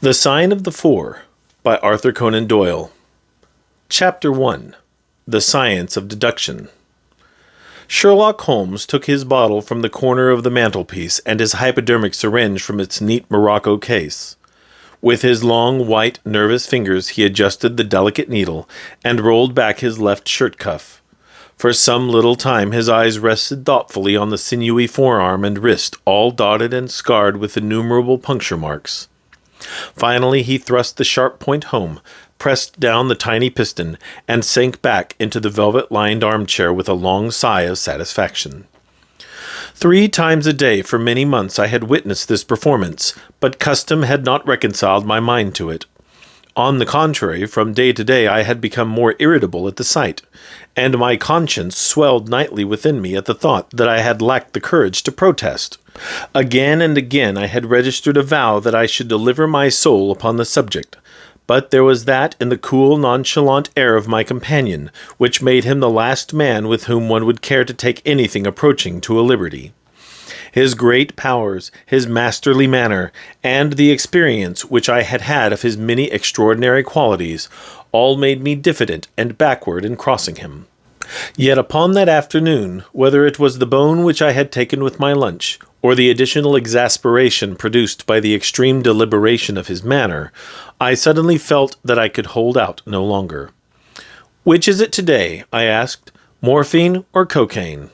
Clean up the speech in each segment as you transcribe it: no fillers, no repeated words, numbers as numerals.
The Sign of the Four by Arthur Conan Doyle. Chapter 1. The Science of Deduction. Sherlock Holmes took his bottle from the corner of the mantelpiece and his hypodermic syringe from its neat morocco case. With his long, white, nervous fingers he adjusted the delicate needle and rolled back his left shirt cuff. For some little time his eyes rested thoughtfully on the sinewy forearm and wrist, all dotted and scarred with innumerable puncture marks. Finally he thrust the sharp point home, pressed down the tiny piston, and sank back into the velvet-lined armchair with a long sigh of satisfaction. 3 times a day for many months I had witnessed this performance, but custom had not reconciled my mind to it. On the contrary, from day to day I had become more irritable at the sight, and my conscience swelled nightly within me at the thought that I had lacked the courage to protest. Again and again I had registered a vow that I should deliver my soul upon the subject, but there was that in the cool, nonchalant air of my companion which made him the last man with whom one would care to take anything approaching to a liberty. His great powers, his masterly manner, and the experience which I had had of his many extraordinary qualities, all made me diffident and backward in crossing him. Yet upon that afternoon, whether it was the bone which I had taken with my lunch, or the additional exasperation produced by the extreme deliberation of his manner, I suddenly felt that I could hold out no longer. "Which is it today?" I asked, "morphine or cocaine?"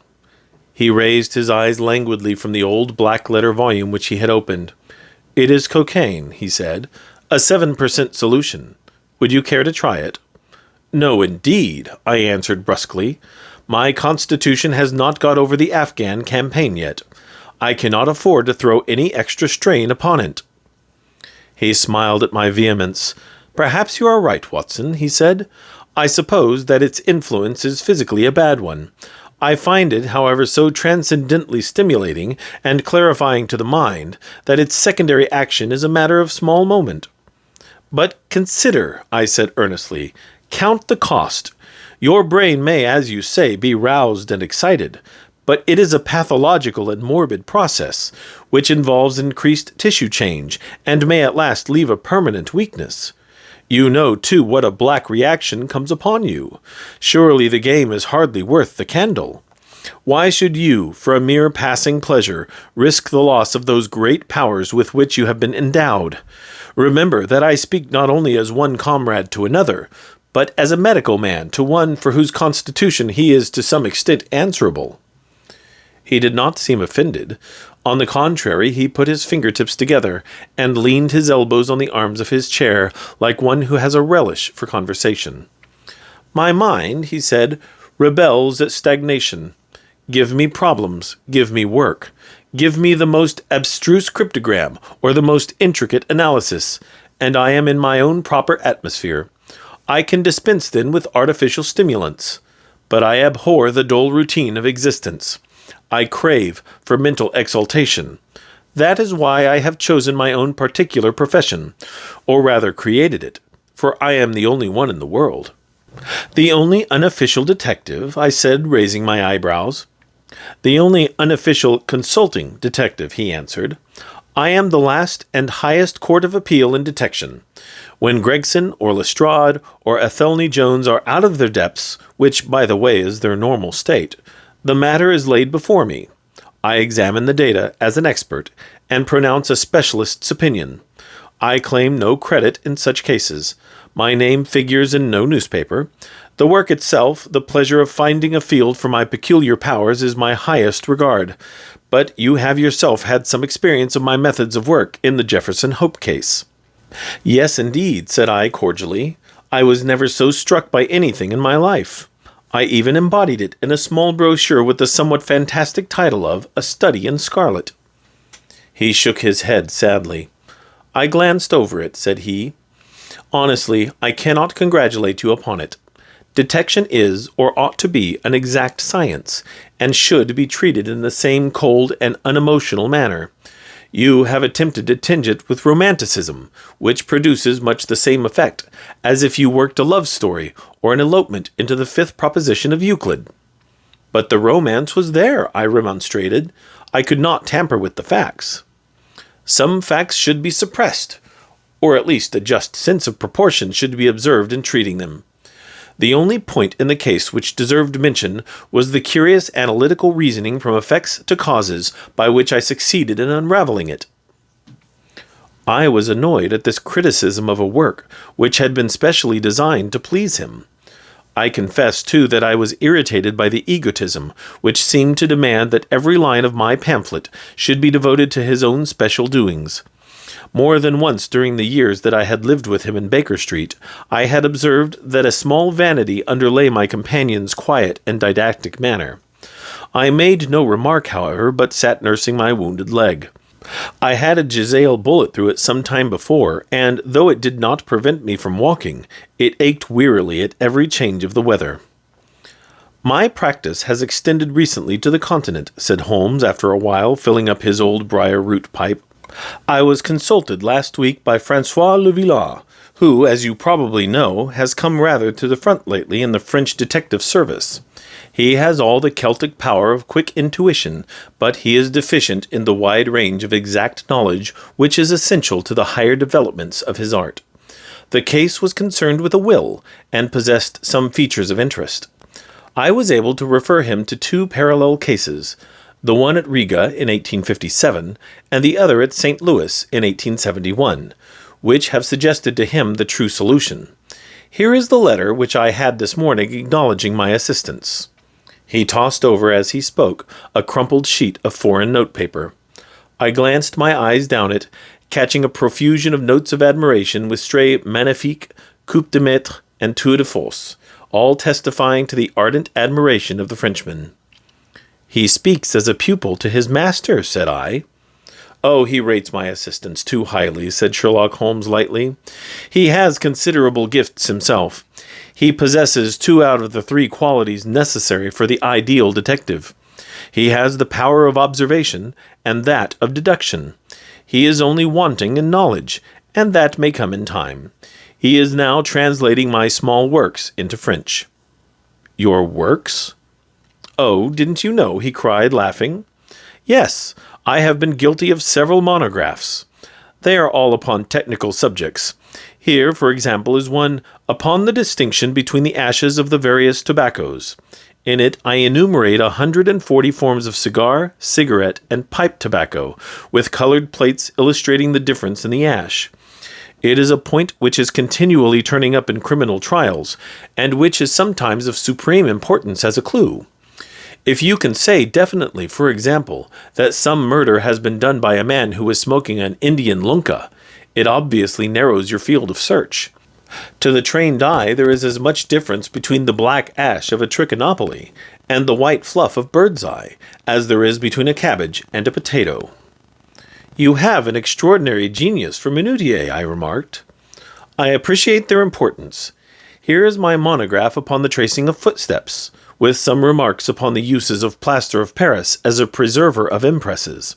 He raised his eyes languidly from the old black-letter volume which he had opened. "It is cocaine," he said, "a 7% solution. Would you care to try it?" "No, indeed," I answered brusquely. "My constitution has not got over the Afghan campaign yet. I cannot afford to throw any extra strain upon it." He smiled at my vehemence. "Perhaps you are right, Watson," he said. "I suppose that its influence is physically a bad one. I find it, however, so transcendently stimulating and clarifying to the mind that its secondary action is a matter of small moment." "But consider," I said earnestly, "count the cost. Your brain may, as you say, be roused and excited, but it is a pathological and morbid process, which involves increased tissue change, and may at last leave a permanent weakness. You know, too, what a black reaction comes upon you. Surely the game is hardly worth the candle. Why should you, for a mere passing pleasure, risk the loss of those great powers with which you have been endowed? Remember that I speak not only as one comrade to another, but as a medical man to one for whose constitution he is to some extent answerable." He did not seem offended. On the contrary, he put his fingertips together and leaned his elbows on the arms of his chair like one who has a relish for conversation. "My mind," he said, "rebels at stagnation. Give me problems, give me work. Give me the most abstruse cryptogram or the most intricate analysis, and I am in my own proper atmosphere. I can dispense then with artificial stimulants. But I abhor the dull routine of existence. I crave for mental exaltation. That is why I have chosen my own particular profession, or rather created it, for I am the only one in the world." "The only unofficial detective?" I said, raising my eyebrows. "The only unofficial consulting detective," he answered. "I am the last and highest court of appeal in detection. When Gregson or Lestrade or Athelney Jones are out of their depths, which, by the way, is their normal state, the matter is laid before me. I examine the data as an expert and pronounce a specialist's opinion. I claim no credit in such cases. My name figures in no newspaper. The work itself, the pleasure of finding a field for my peculiar powers, is my highest regard. But you have yourself had some experience of my methods of work in the Jefferson Hope case." "Yes, indeed," said I cordially. "I was never so struck by anything in my life. I even embodied it in a small brochure with the somewhat fantastic title of A Study in Scarlet." He shook his head sadly. "I glanced over it," said he. "Honestly, I cannot congratulate you upon it. Detection is, or ought to be, an exact science, and should be treated in the same cold and unemotional manner. You have attempted to tinge it with romanticism, which produces much the same effect as if you worked a love story or an elopement into the 5th proposition of Euclid." "But the romance was there," I remonstrated. "I could not tamper with the facts." "Some facts should be suppressed, or at least a just sense of proportion should be observed in treating them. The only point in the case which deserved mention was the curious analytical reasoning from effects to causes by which I succeeded in unraveling it. I was annoyed at this criticism of a work which had been specially designed to please him. I confess, too, that I was irritated by the egotism which seemed to demand that every line of my pamphlet should be devoted to his own special doings. More than once during the years that I had lived with him in Baker Street, I had observed that a small vanity underlay my companion's quiet and didactic manner. I made no remark, however, but sat nursing my wounded leg. I had a Giselle bullet through it some time before, and, though it did not prevent me from walking, it ached wearily at every change of the weather. "My practice has extended recently to the Continent," said Holmes after a while, filling up his old briar-root pipe. "I was consulted last week by François Levillas, who, as you probably know, has come rather to the front lately in the French detective service. He has all the Celtic power of quick intuition, but he is deficient in the wide range of exact knowledge which is essential to the higher developments of his art. The case was concerned with a will, and possessed some features of interest. I was able to refer him to two parallel cases, the one at Riga in 1857, and the other at St. Louis in 1871, which have suggested to him the true solution. Here is the letter which I had this morning acknowledging my assistance." He tossed over, as he spoke, a crumpled sheet of foreign notepaper. I glanced my eyes down it, catching a profusion of notes of admiration with stray magnifique, coup de maître, and tour de force, all testifying to the ardent admiration of the Frenchman. "He speaks as a pupil to his master," said I. "Oh, he rates my assistance too highly," said Sherlock Holmes lightly. "He has considerable gifts himself. He possesses 2 out of the 3 qualities necessary for the ideal detective. He has the power of observation, and that of deduction. He is only wanting in knowledge, and that may come in time. He is now translating my small works into French." "Your works?" "Oh, didn't you know?" he cried, laughing. "Yes, I have been guilty of several monographs. They are all upon technical subjects. Here, for example, is one upon the distinction between the ashes of the various tobaccos. In it I enumerate 140 forms of cigar, cigarette, and pipe tobacco, with colored plates illustrating the difference in the ash. It is a point which is continually turning up in criminal trials, and which is sometimes of supreme importance as a clue. If you can say definitely, for example, that some murder has been done by a man who was smoking an Indian lunka, it obviously narrows your field of search. To the trained eye, there is as much difference between the black ash of a trichinopoly and the white fluff of bird's eye as there is between a cabbage and a potato." "You have an extraordinary genius for minutiae," I remarked. "I appreciate their importance. Here is my monograph upon the tracing of footsteps, with some remarks upon the uses of plaster of Paris as a preserver of impresses.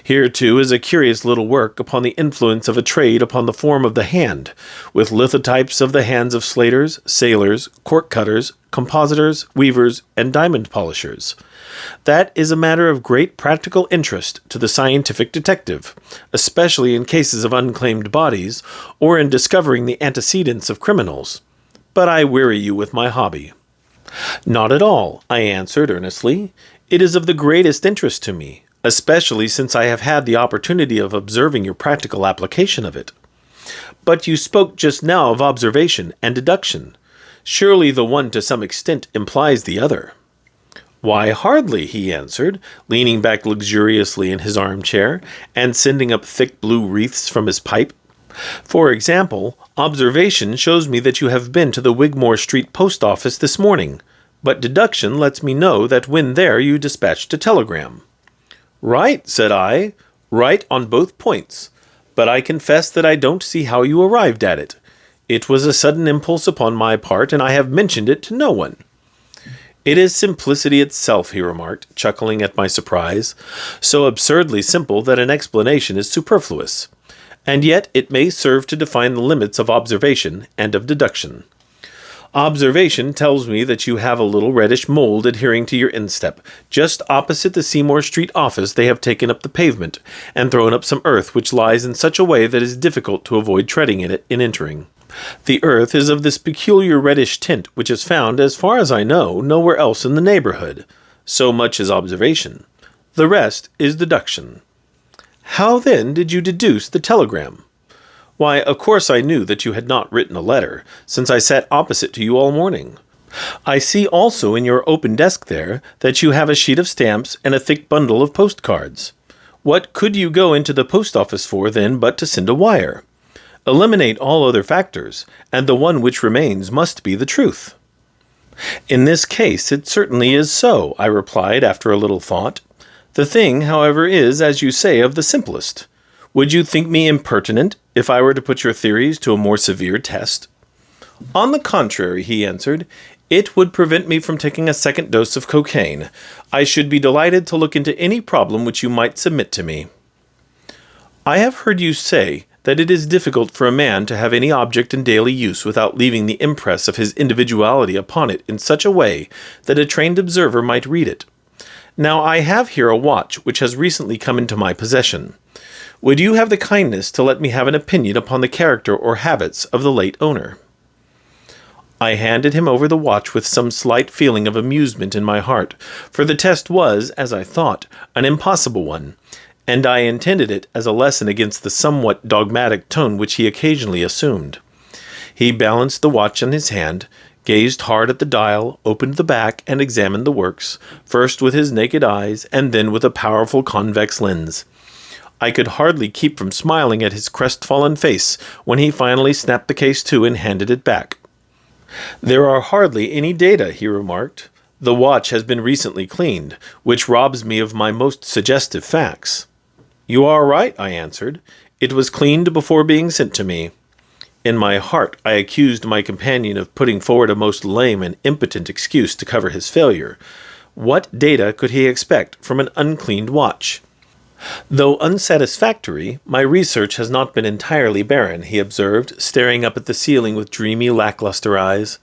Here, too, is a curious little work upon the influence of a trade upon the form of the hand, with lithotypes of the hands of slaters, sailors, cork-cutters, compositors, weavers, and diamond polishers. That is a matter of great practical interest to the scientific detective, especially in cases of unclaimed bodies, or in discovering the antecedents of criminals. But I weary you with my hobby." "Not at all," I answered earnestly. "It is of the greatest interest to me, especially since I have had the opportunity of observing your practical application of it." "But you spoke just now of observation and deduction. Surely the one to some extent implies the other." "Why, hardly," he answered, leaning back luxuriously in his armchair, and sending up thick blue wreaths from his pipe. "For example, observation shows me that you have been to the Wigmore Street post office this morning, but deduction lets me know that when there you dispatched a telegram." "Right," said I, "right on both points, but I confess that I don't see how you arrived at it. It was a sudden impulse upon my part, and I have mentioned it to no one." "It is simplicity itself," he remarked, chuckling at my surprise, "so absurdly simple that an explanation is superfluous. And yet it may serve to define the limits of observation and of deduction. Observation tells me that you have a little reddish mold adhering to your instep. Just opposite the Seymour Street office they have taken up the pavement and thrown up some earth which lies in such a way that it is difficult to avoid treading in it in entering. The earth is of this peculiar reddish tint which is found, as far as I know, nowhere else in the neighborhood. So much is observation. The rest is deduction. How then did you deduce the telegram? Why, of course I knew that you had not written a letter, since I sat opposite to you all morning. I see also in your open desk there that you have a sheet of stamps and a thick bundle of postcards. What could you go into the post office for, then, but to send a wire? Eliminate all other factors, and the one which remains must be the truth. In this case it certainly is so, I replied after a little thought. The thing, however, is, as you say, of the simplest. Would you think me impertinent if I were to put your theories to a more severe test? On the contrary, he answered, it would prevent me from taking a second dose of cocaine. I should be delighted to look into any problem which you might submit to me. I have heard you say that it is difficult for a man to have any object in daily use without leaving the impress of his individuality upon it in such a way that a trained observer might read it. Now I have here a watch which has recently come into my possession. Would you have the kindness to let me have an opinion upon the character or habits of the late owner? I handed him over the watch with some slight feeling of amusement in my heart, for the test was, as I thought, an impossible one, and I intended it as a lesson against the somewhat dogmatic tone which he occasionally assumed. He balanced the watch in his hand, gazed hard at the dial, opened the back, and examined the works, first with his naked eyes, and then with a powerful convex lens. I could hardly keep from smiling at his crestfallen face when he finally snapped the case to and handed it back. There are hardly any data, he remarked. The watch has been recently cleaned, which robs me of my most suggestive facts. You are right, I answered. It was cleaned before being sent to me. In my heart I accused my companion of putting forward a most lame and impotent excuse to cover his failure. What data could he expect from an uncleaned watch? Though unsatisfactory, my research has not been entirely barren, he observed, staring up at the ceiling with dreamy, lackluster eyes.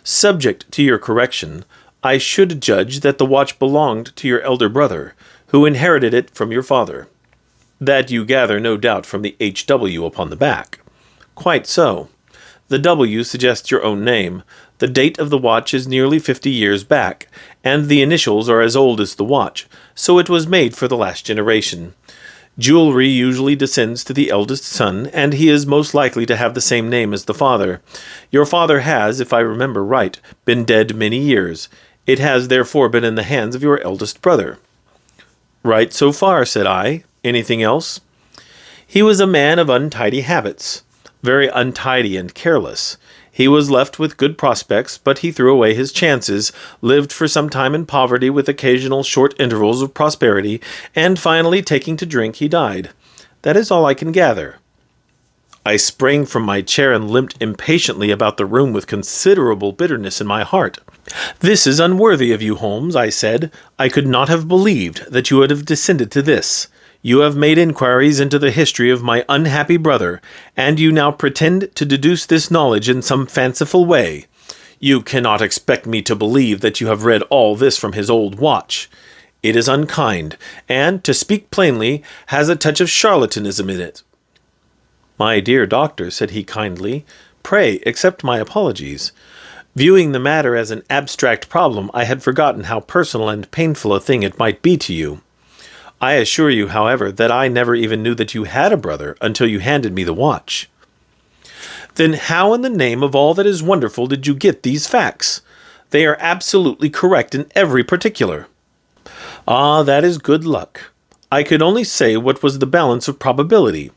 Subject to your correction, I should judge that the watch belonged to your elder brother, who inherited it from your father. That you gather, no doubt, from the H.W. upon the back. Quite so. The W suggests your own name. The date of the watch is nearly 50 years back, and the initials are as old as the watch, so it was made for the last generation. Jewelry usually descends to the eldest son, and he is most likely to have the same name as the father. Your father has, if I remember right, been dead many years. It has therefore been in the hands of your eldest brother. Right so far, said I. Anything else? He was a man of untidy habits, very untidy and careless. He was left with good prospects, but he threw away his chances, lived for some time in poverty with occasional short intervals of prosperity, and finally, taking to drink, he died. That is all I can gather. I sprang from my chair and limped impatiently about the room with considerable bitterness in my heart. This is unworthy of you, Holmes, I said. I could not have believed that you would have descended to this. You have made inquiries into the history of my unhappy brother, and you now pretend to deduce this knowledge in some fanciful way. You cannot expect me to believe that you have read all this from his old watch. It is unkind, and, to speak plainly, has a touch of charlatanism in it. My dear doctor, said he kindly, pray accept my apologies. Viewing the matter as an abstract problem, I had forgotten how personal and painful a thing it might be to you. I assure you, however, that I never even knew that you had a brother until you handed me the watch. Then how in the name of all that is wonderful did you get these facts? They are absolutely correct in every particular. Ah, that is good luck. I could only say what was the balance of probability.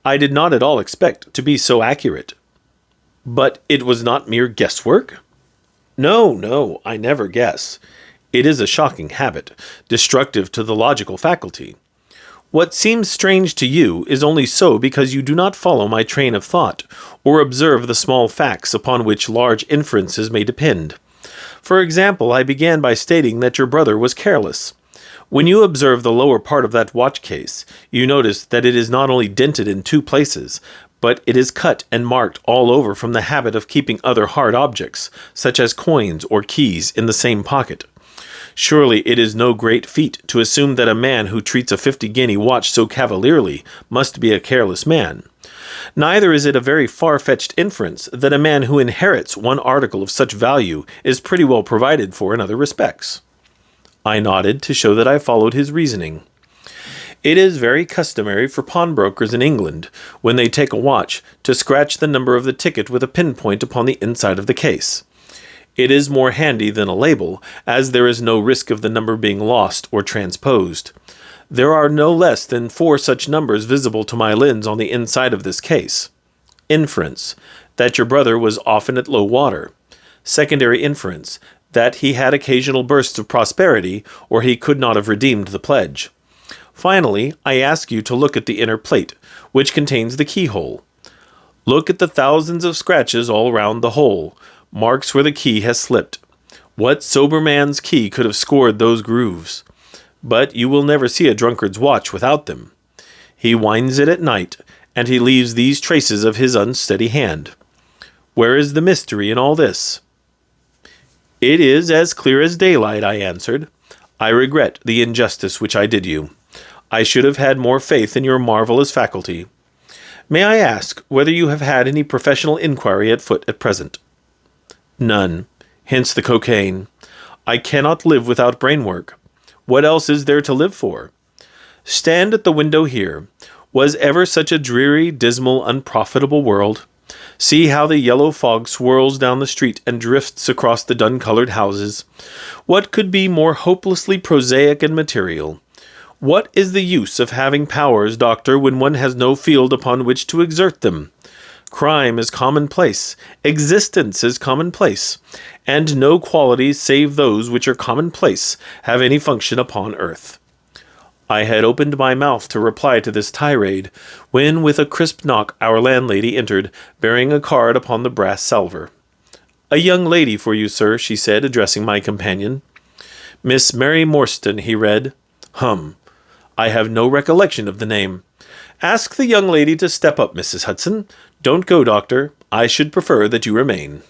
I did not at all expect to be so accurate. But it was not mere guesswork? No, I never guess. It is a shocking habit, destructive to the logical faculty. What seems strange to you is only so because you do not follow my train of thought, or observe the small facts upon which large inferences may depend. For example, I began by stating that your brother was careless. When you observe the lower part of that watch case, you notice that it is not only dented in 2 places, but it is cut and marked all over from the habit of keeping other hard objects, such as coins or keys, in the same pocket. Surely it is no great feat to assume that a man who treats a 50-guinea watch so cavalierly must be a careless man. Neither is it a very far-fetched inference that a man who inherits one article of such value is pretty well provided for in other respects. I nodded to show that I followed his reasoning. It is very customary for pawnbrokers in England, when they take a watch, to scratch the number of the ticket with a pinpoint upon the inside of the case. It is more handy than a label, as there is no risk of the number being lost or transposed. There are no less than 4 such numbers visible to my lens on the inside of this case. Inference: that your brother was often at low water. Secondary inference: that he had occasional bursts of prosperity, or he could not have redeemed the pledge. Finally, I ask you to look at the inner plate, which contains the keyhole. Look at the thousands of scratches all round the hole, marks where the key has slipped. What sober man's key could have scored those grooves? But you will never see a drunkard's watch without them. He winds it at night, and he leaves these traces of his unsteady hand. Where is the mystery in all this? It is as clear as daylight, I answered. I regret the injustice which I did you. I should have had more faith in your marvelous faculty. May I ask whether you have had any professional inquiry at foot at present? None. Hence the cocaine. I cannot live without brain work. What else is there to live for? Stand at the window here. Was ever such a dreary, dismal, unprofitable world? See how the yellow fog swirls down the street and drifts across the dun-colored houses. What could be more hopelessly prosaic and material? What is the use of having powers, doctor, when one has no field upon which to exert them? Crime is commonplace, existence is commonplace, and no qualities save those which are commonplace have any function upon earth. I had opened my mouth to reply to this tirade, when with a crisp knock our landlady entered, bearing a card upon the brass salver. "A young lady for you, sir," she said, addressing my companion. "Miss Mary Morstan," he read. "Hum. I have no recollection of the name. Ask the young lady to step up, Mrs. Hudson. Don't go, doctor. I should prefer that you remain."